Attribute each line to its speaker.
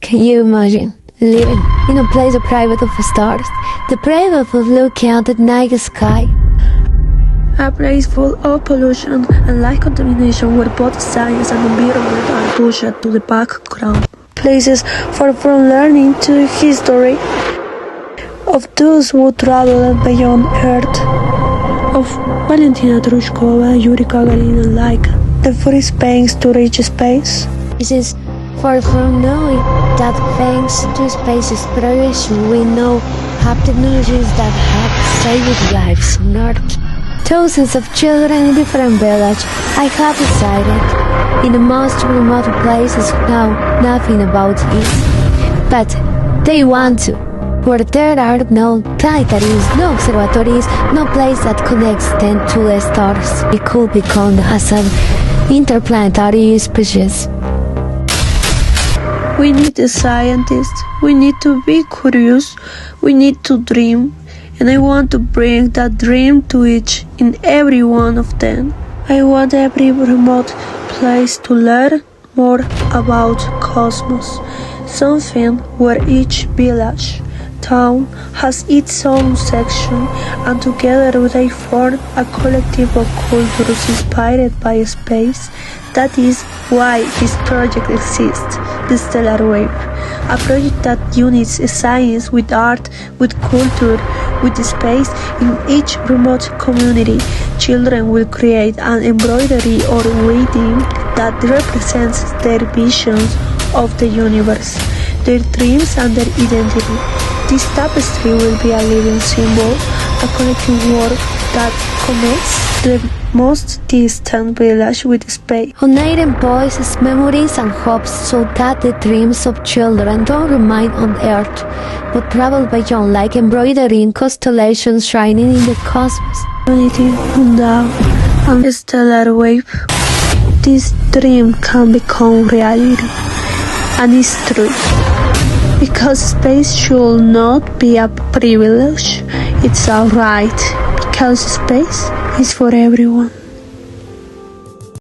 Speaker 1: Can you imagine living in a place deprived of stars, deprived of looking at the night sky?
Speaker 2: A place full of pollution and light contamination where both science and environment are pushed to the background. Places far from learning to history of those who travel beyond Earth. Of Valentina Tereshkova, Yuri Gagarin and Laika. The free space to reach space.
Speaker 1: This is far from knowing that thanks to space exploration we now have technologies that have saved lives on Earth. Thousands of children in different villages, I have decided, in the most remote places know nothing about it. But they want to, where there are no planetaries, no observatories, no place that connects them to the stars. It could become as an interplanetary species.
Speaker 2: We need a scientist, we need to be curious, we need to dream. And I want to bring that dream to each and every one of them. I want every remote place to learn more about cosmos, something where each village, town has its own section, and together they form a collective of cultures inspired by space. That is why this project exists, the Stellar Wave, a project that unites science with art, with culture, with space. In each remote community, children will create an embroidery or weaving that represents their visions of the universe, their dreams and their identity. This tapestry will be a living symbol, a collective work that connects the most distant village with space.
Speaker 1: Uniting voices, memories and hopes so that the dreams of children don't remain on Earth, but travel beyond like embroidering constellations shining in the cosmos.
Speaker 2: Unity, Undao, and Stellar Wave. This dream can become reality, and it's true. Because space should not be a privilege, it's a right. Because space is for everyone.